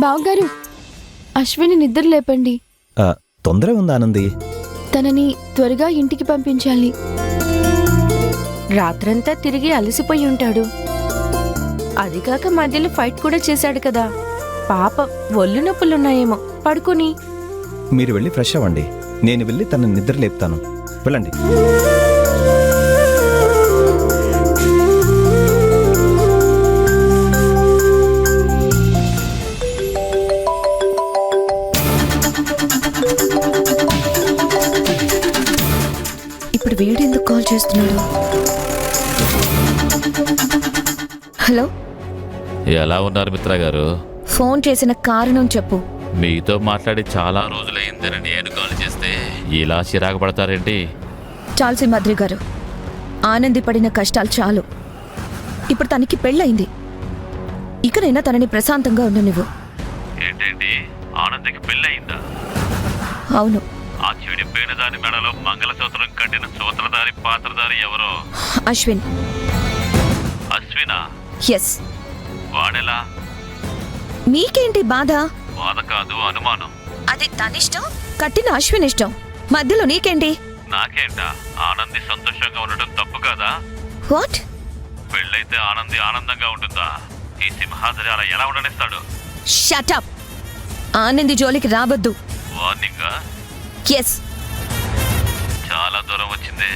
బావగారు, అశ్విని నిద్ర లేపండి. తొందర ఉందా ఆనంది? తనని త్వరగా ఇంటికి పంపించాలి. రాత్రంతా తిరిగి అలసిపోయి ఉంటాడు. అదిగాక మధ్యలో ఫైట్ కూడా చేశాడు కదా. పాపం ఒళ్ళు నొప్పులున్నాయేమో. పడుకుని మీరు వెళ్ళి ఫ్రెష్ అవ్వండి. నేను వెళ్ళి తనని నిద్ర లేపుతాను. వెళ్ళండి. ఇప్పుడు వీడెందుకు కాల్ చేస్తున్నాడు? హలో, ఎలా ఉన్నారు మిత్ర గారు? ఫోన్ చేసిన కారణం చెప్పు. మీతో మాట్లాడి చాలా రోజులైందని నేను కాల్ చేస్తే ఇలా చిరాకు పడతారేంటి? చాలు సింహాద్రి గారు, ఆనంది పడిన కష్టాలు చాలు. ఇప్పుడు తనకి పెళ్ళయింది. ఇకనైనా తనని ప్రశాంతంగా ఉండనివ్వు. ఏంటండి, ఆనందికి పెళ్ళయిందా? అవును. ఆ చెడిపోయిన దాని మెడలో మంగళసూత్రం కట్టిన సూత్రధారి పాత్రధారి ఎవరో? అశ్విన్. అశ్వినా? ఎస్. వాడెలా? మీకేంటి బాధ? బాధ కాదు, అనుమానం. అది తనిష్టం, కట్టిన అశ్విన్ ఇష్టం. మధ్యలో నీకేంటి? నాకేంటా? ఆనంది సంతోషంగా ఉండటం తప్పు కాదా? వాట్? పెళ్ళైతే ఆనంది ఆనందంగా ఉంటుందా? ఈ సింహాద్రి అలా ఎలా ఉండనిస్తాడు? Shut up. ఆనంది జోలికి రావద్దు. వార్నింగా? ఎస్. చాలా దూరం వచ్చింది.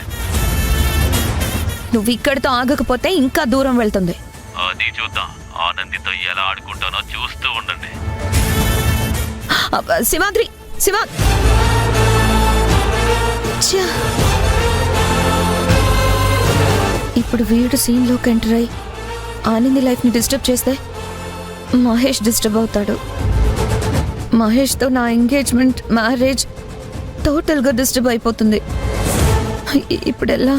నువ్వు ఇక్కడితో ఆగకపోతే ఇంకా దూరం వెళ్తుంది. అది చూద్దాం. ఆనందితో ఎలా ఆడుకుంటానో చూస్తూ ఉండండి. సింహాద్రి, శివా. ఇప్పుడు వీడు సీన్లోకి ఎంటర్ అయి ఆనంది లైఫ్ని డిస్టర్బ్ చేస్తే మహేష్ డిస్టర్బ్ అవుతాడు. మహేష్తో నా ఎంగేజ్మెంట్, మ్యారేజ్ టోటల్గా డిస్టర్బ్ అయిపోతుంది. ఇప్పుడు ఎలా?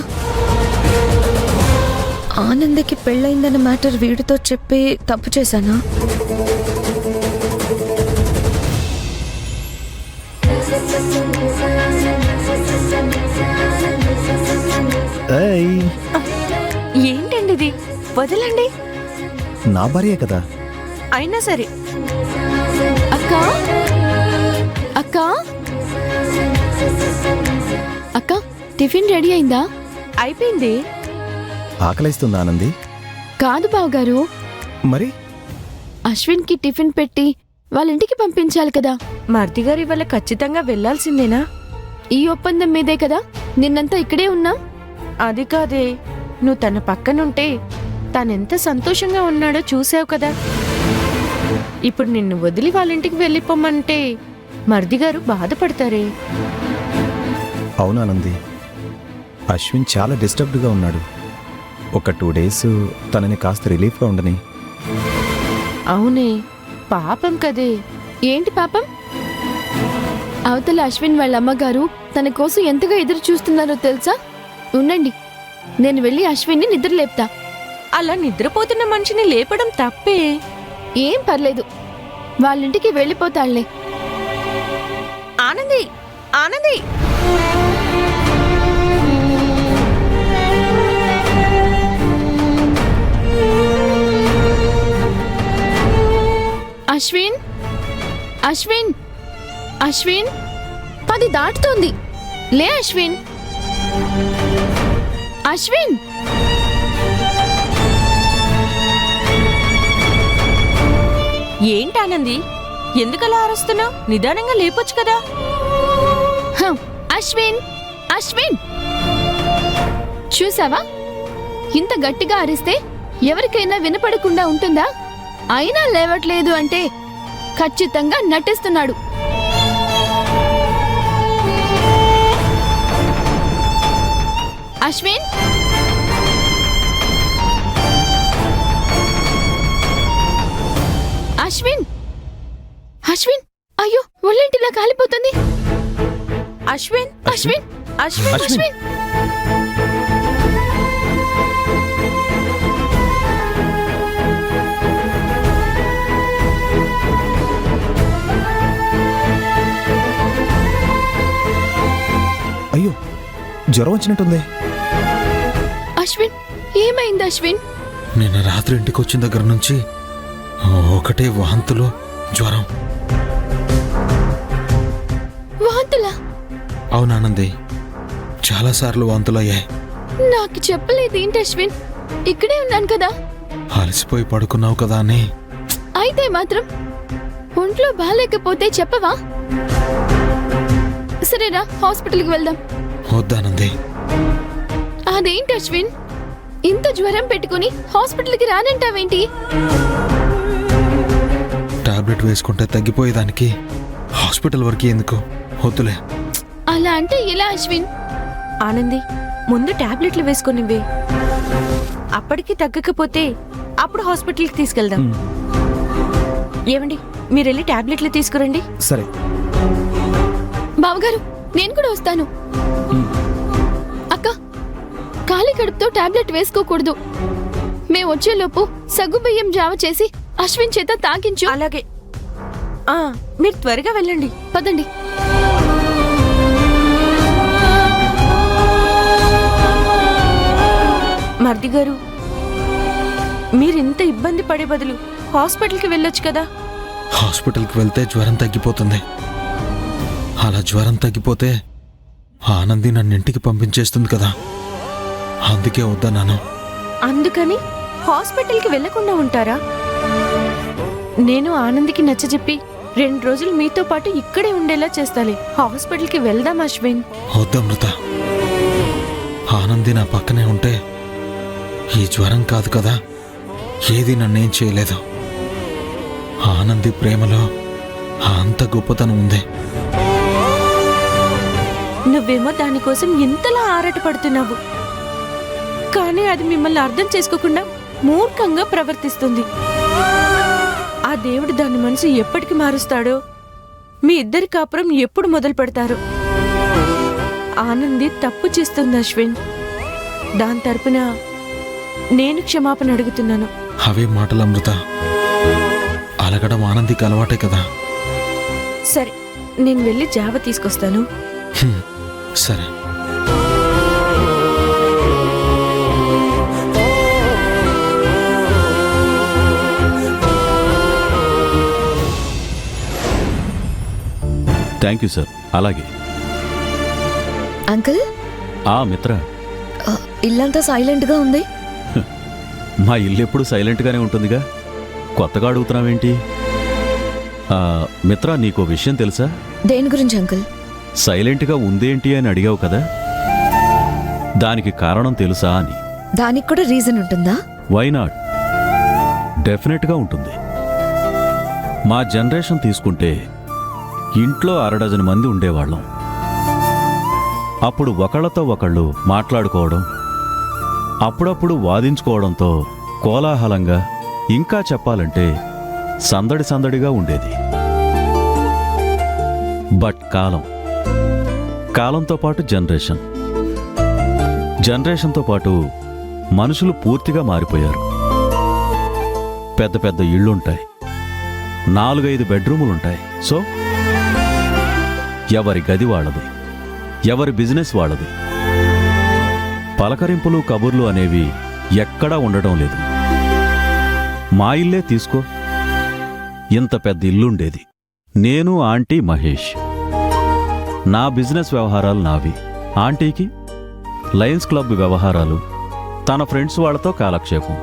ఆనందికి పెళ్ళయిందన్న మ్యాటర్ వీడితో చెప్పి తప్పు చేశానా? ఏంటండి ఇది? వదలండి. నా భార్యే కదా. అయినా సరే. అక్క, అక్క, అక్క, టిఫిన్ రెడీ అయిందా? అయిపోయింది. ఆకలిస్తుందా ఆనంది? కాదు బావగారు, మరి అశ్విన్కి టిఫిన్ పెట్టి వాళ్ళ ఇంటికి పంపించాలి కదా. మర్ది గారి వల్ల ఖచ్చితంగా వెళ్లాల్సిందేనా? ఈ ఒప్పందం మీదే కదా నిన్నంతా ఇక్కడే ఉన్నాం. అది కాదే, నువ్వు తన పక్కనుంటే తనెంత సంతోషంగా ఉన్నాడో చూసావు కదా. ఇప్పుడు నిన్ను వదిలి వాళ్ళ ఇంటికి వెళ్ళిపోమంటే మర్ది గారు బాధపడతారే. అవునానంది, అశ్విన్ చాలా డిస్టర్బ్డ్గా ఉన్నాడు. ఒక 2 days తనని కాస్త రిలీఫ్గా ఉండని. అవునే, పాపం కదే. ఏంటి పాపం? అవతల అశ్విన్ వాళ్ళ అమ్మగారు తన కోసం ఎంతగా ఎదురు చూస్తున్నారో తెలుసా? ఉండండి, నేను వెళ్ళి అశ్విన్ని నిద్ర లేపుతా. అలా నిద్రపోతున్న మనిషిని లేపడం తప్పే. ఏం పర్లేదు, వాళ్ళింటికి వెళ్ళిపోతాళ్లే. ఆనంది, ఆనంది. అశ్విన్, అశ్విన్, అశ్విన్, 10 దాటుతోంది. లే అశ్విన్, అశ్విన్. ఏంటానంది, ఎందుకలా అరుస్తున్నావు? నిదానంగా లేపొచ్చు కదా. అశ్విన్, అశ్విన్, చూసావా? ఇంత గట్టిగా అరిస్తే ఎవరికైనా వినపడకుండా ఉంటుందా? అయినా లేవట్లేదు అంటే ఖచ్చితంగా నటిస్తున్నాడు. అశ్విన్, అశ్విన్, అశ్విన్, అయ్యో ఒళ్ళేంటిలా కాలిపోతుంది. అశ్విన్, అశ్విన్, అశ్విన్, అశ్విన్. అయ్యో, జ్వరం వచ్చినట్టుంది. అశ్విన్, ఏమైంది అశ్విన్? నిన్న రాత్రి ఇంటికి వచ్చిన దగ్గర నుంచి ఒకటే వాంతులు, జ్వరం. వాంతులా? అవునానంది, చాలాసార్లు వాంతులయ్యాయి. నాకు చెప్పలేదేంటి అశ్విన్? ఇక్కడే ఉన్నాను కదా. అలసిపోయి పడుకున్నావు కదా అని. అయితే మాత్రం ఒంట్లో బాగాలేకపోతే చెప్పవా? సరేరా, హాస్పిటల్కి వెళ్దాం. వద్దానంది. అదేంటి అశ్విన్, ఇంత జ్వరం పెట్టుకుని హాస్పిటల్కి రానంటావేంటి? టాబ్లెట్ వేసుకుంటే తగ్గిపోయేదానికి హాస్పిటల్ వరకు ఎందుకు? వద్దులే. అలా అంటే ఎలా అశ్విన్? ఆనంది, ముందు టాబ్లెట్లు వేసుకునివే. అప్పటికి తగ్గకపోతే అప్పుడు హాస్పిటల్కి తీసుకెళ్దాం. ఏమండి, మీరెళ్ళి టాబ్లెట్లు తీసుకురండి. సరే. బావగారు, నేను కూడా వస్తాను. అక్క, ఖాళీ కడుపుతో టాబ్లెట్ వేసుకోకూడదు. మేము వచ్చేలోపు సగ్గుబియ్యం జావ చేసి అశ్విన్ చేత తాగించు. అలాగే. మీరు త్వరగా వెళ్ళండి. పదండి. మర్ది గారు, మీరింత ఇబ్బంది పడే బదులు హాస్పిటల్కి వెళ్ళొచ్చు కదా. హాస్పిటల్కి వెళ్తే జ్వరం తగ్గిపోతుంది. అలా జ్వరం తగ్గిపోతే ఆనంది నన్నింటికి పంపించేస్తుంది కదా. అందుకే వద్దన్నాను. అందుకని హాస్పిటల్కి వెళ్లకుండా ఉంటారా? నేను ఆనందికి నచ్చజెప్పి 2 రోజులు మీతో పాటు ఇక్కడే ఉండేలా చేస్తాలి. హాస్పిటల్కి వెళ్దాం అశ్విన్. వద్దమృత, ఆనంది నా పక్కనే ఉంటే ఈ జ్వరం కాదు కదా, ఏది నన్నేం చేయలేదు. ఆనంది ప్రేమలో అంత గొప్పతనం ఉంది. నువ్వేమో దానికోసం ఎంతలా ఆరాటపడుతున్నావు, కానీ అది మిమ్మల్ని అర్థం చేసుకోకుండా మూర్ఖంగా ప్రవర్తిస్తుంది. ఆ దేవుడు దాని మనసు ఎప్పటికి మారుస్తాడో, మీ ఇద్దరి కాపురం ఎప్పుడు మొదలు పెడతారో. ఆనంది తప్పు చేస్తుంది అశ్విన్. దాని తరపున నేను క్షమాపణ అడుగుతున్నాను. అవే మాటలు అమృత. అలగడం ఆనందికి అలవాటే కదా. సరే, నేను వెళ్ళి జావ తీసుకొస్తాను. సరే. Thank you sir. అలాగే. అంకుల్, మిత్ర, ఇల్లంతా సైలెంట్గా ఉంది. మా ఇల్లు ఎప్పుడు సైలెంట్గానే ఉంటుందిగా, కొత్తగా అడుగుతున్నావేంటి? మిత్ర, నీకో విషయం తెలుసా? దేని గురించి అంకుల్? సైలెంట్గా ఉందేంటి అని అడిగావు కదా, దానికి కారణం తెలుసా అని. దానికి కూడా రీజన్ ఉంటుందా? Why not? డెఫినెట్గా ఉంటుంది. మా జనరేషన్ తీసుకుంటే ఇంట్లో 6 మంది ఉండేవాళ్ళం. అప్పుడు ఒకళ్ళతో ఒకళ్ళు మాట్లాడుకోవడం, అప్పుడప్పుడు వాదించుకోవడంతో కోలాహలంగా, ఇంకా చెప్పాలంటే సందడి సందడిగా ఉండేది. బట్ కాలంతో పాటు జనరేషన్తో పాటు మనుషులు పూర్తిగా మారిపోయారు. పెద్ద పెద్ద ఇళ్ళుంటాయి, 4-5 బెడ్రూములుంటాయి. సో ఎవరి గది వాళ్ళది, ఎవరి బిజినెస్ వాళ్ళది. పలకరింపులు కబుర్లు అనేవి ఎక్కడా ఉండటం లేదు. మా ఇల్లే తీసుకో, ఇంత పెద్ద ఇల్లుండేది. నేను, ఆంటీ, మహేష్. నా బిజినెస్ వ్యవహారాలు నావి, ఆంటీకి లయన్స్ క్లబ్ వ్యవహారాలు, తన ఫ్రెండ్స్ వాళ్లతో కాలక్షేపం.